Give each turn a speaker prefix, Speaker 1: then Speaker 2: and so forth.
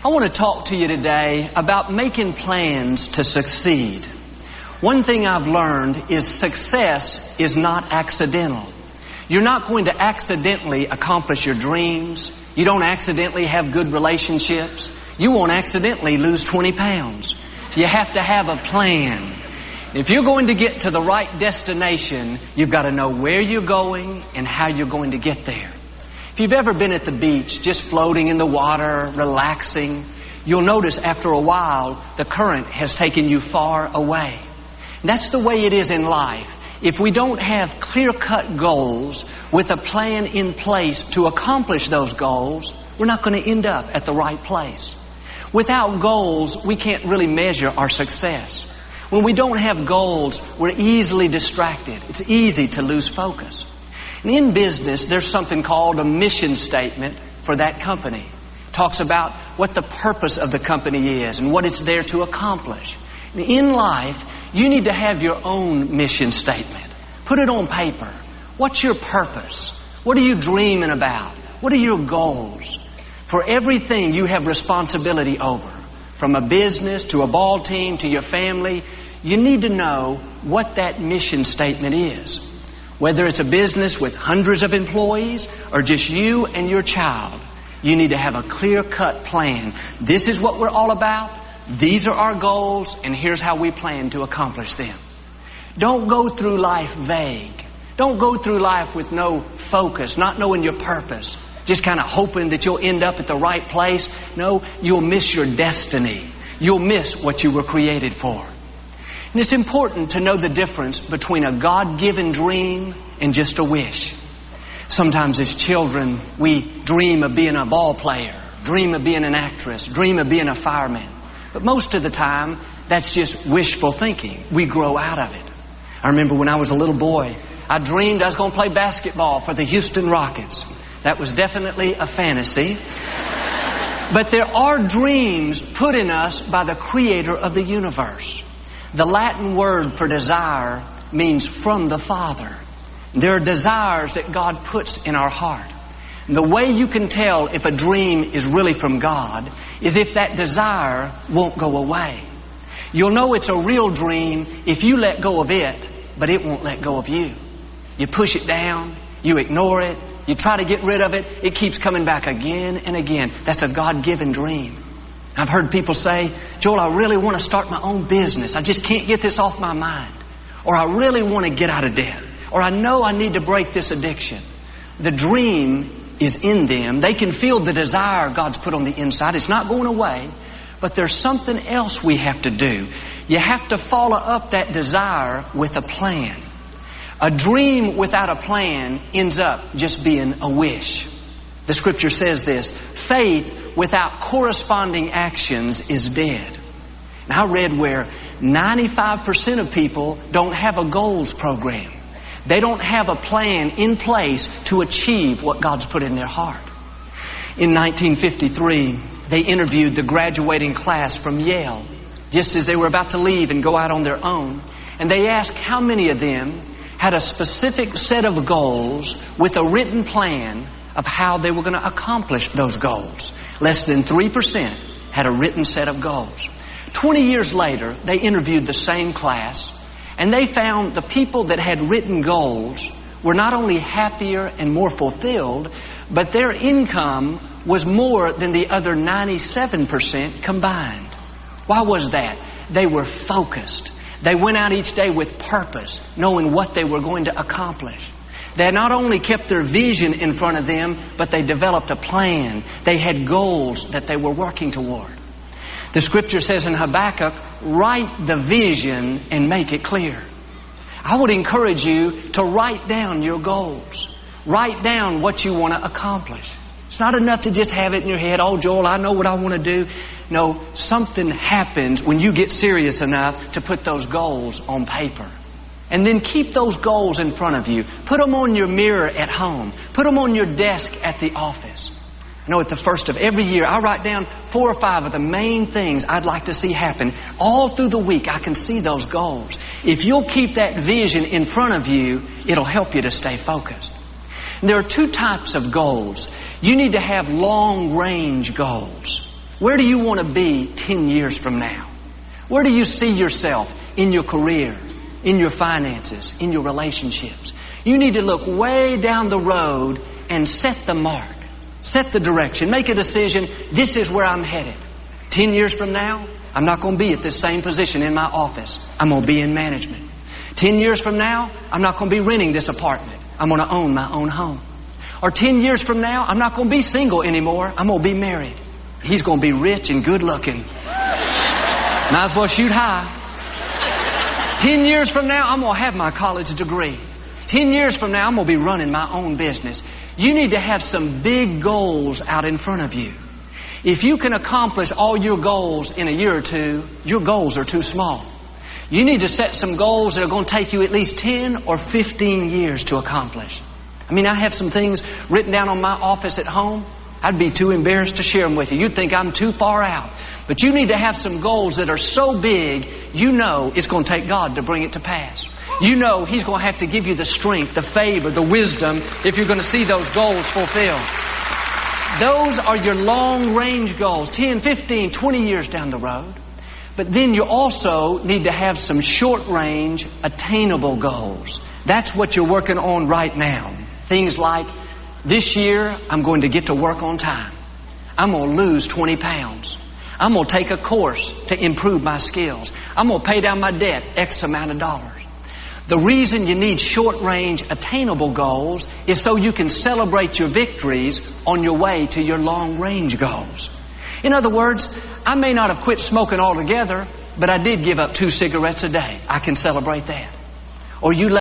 Speaker 1: I want to talk to you today about making plans to succeed. One thing I've learned is success is not accidental. You're not going to accidentally accomplish your dreams. You don't accidentally have good relationships. You won't accidentally lose 20 pounds. You have to have a plan. If you're going to get to the right destination, you've got to know where you're going and how you're going to get there. If you've ever been at the beach, just floating in the water, relaxing, you'll notice after a while the current has taken you far away. That's the way it is in life. If we don't have clear-cut goals with a plan in place to accomplish those goals, we're not going to end up at the right place. Without goals, we can't really measure our success. When we don't have goals, we're easily distracted. It's easy to lose focus. And in business, there's something called a mission statement for that company. It talks about what the purpose of the company is and what it's there to accomplish. And in life, you need to have your own mission statement. Put it on paper. What's your purpose? What are you dreaming about? What are your goals? For everything you have responsibility over, from a business to a ball team to your family, you need to know what that mission statement is. Whether it's a business with hundreds of employees or just you and your child, you need to have a clear-cut plan. This is what we're all about. These are our goals, and here's how we plan to accomplish them. Don't go through life vague. Don't go through life with no focus, not knowing your purpose, just kind of hoping that you'll end up at the right place. No, you'll miss your destiny. You'll miss what you were created for. And it's important to know the difference between a God-given dream and just a wish. Sometimes as children, we dream of being a ball player, dream of being an actress, dream of being a fireman. But most of the time, that's just wishful thinking. We grow out of it. I remember when I was a little boy, I dreamed I was going to play basketball for the Houston Rockets. That was definitely a fantasy. But there are dreams put in us by the Creator of the universe. The Latin word for desire means from the Father. There are desires that God puts in our heart. And the way you can tell if a dream is really from God is if that desire won't go away. You'll know it's a real dream if you let go of it, but it won't let go of you. You push it down, you ignore it, you try to get rid of it, it keeps coming back again and again. That's a God-given dream. I've heard people say, Joel, I really want to start my own business. I just can't get this off my mind. Or I really want to get out of debt. Or I know I need to break this addiction. The dream is in them. They can feel the desire God's put on the inside. It's not going away. But there's something else we have to do. You have to follow up that desire with a plan. A dream without a plan ends up just being a wish. The scripture says this, faith without corresponding actions is dead. And I read where 95% of people don't have a goals program. They don't have a plan in place to achieve what God's put in their heart. In 1953, they interviewed the graduating class from Yale, just as they were about to leave and go out on their own. And they asked how many of them had a specific set of goals with a written plan of how they were going to accomplish those goals. Less than 3% had a written set of goals. 20 years later, they interviewed the same class, and they found the people that had written goals were not only happier and more fulfilled, but their income was more than the other 97% combined. Why was that? They were focused. They went out each day with purpose, knowing what they were going to accomplish. They not only kept their vision in front of them, but they developed a plan. They had goals that they were working toward. The scripture says in Habakkuk, write the vision and make it clear. I would encourage you to write down your goals. Write down what you want to accomplish. It's not enough to just have it in your head, oh, Joel, I know what I want to do. No, something happens when you get serious enough to put those goals on paper. And then keep those goals in front of you. Put them on your mirror at home. Put them on your desk at the office. I know at the first of every year, I write down 4 or 5 of the main things I'd like to see happen. All through the week, I can see those goals. If you'll keep that vision in front of you, it'll help you to stay focused. And there are 2 types of goals. You need to have long-range goals. Where do you want to be 10 years from now? Where do you see yourself in your career, in your finances, in your relationships? You need to look way down the road and set the mark. Set the direction. Make a decision. This is where I'm headed. 10 years from now, I'm not going to be at this same position in my office. I'm going to be in management. 10 years from now, I'm not going to be renting this apartment. I'm going to own my own home. Or 10 years from now, I'm not going to be single anymore. I'm going to be married. He's going to be rich and good looking. Might as well shoot high. 10 years from now, I'm going to have my college degree. 10 years from now, I'm going to be running my own business. You need to have some big goals out in front of you. If you can accomplish all your goals in a year or two, your goals are too small. You need to set some goals that are going to take you at least 10 or 15 years to accomplish. I mean, I have some things written down on my office at home. I'd be too embarrassed to share them with you. You'd think I'm too far out. But you need to have some goals that are so big, you know it's going to take God to bring it to pass. You know He's going to have to give you the strength, the favor, the wisdom if you're going to see those goals fulfilled. Those are your long-range goals, 10, 15, 20 years down the road. But then you also need to have some short-range, attainable goals. That's what you're working on right now. Things like, this year, I'm going to get to work on time. I'm going to lose 20 pounds. I'm going to take a course to improve my skills. I'm going to pay down my debt X amount of dollars. The reason you need short-range, attainable goals is so you can celebrate your victories on your way to your long-range goals. In other words, I may not have quit smoking altogether, but I did give up 2 cigarettes a day. I can celebrate that. Or you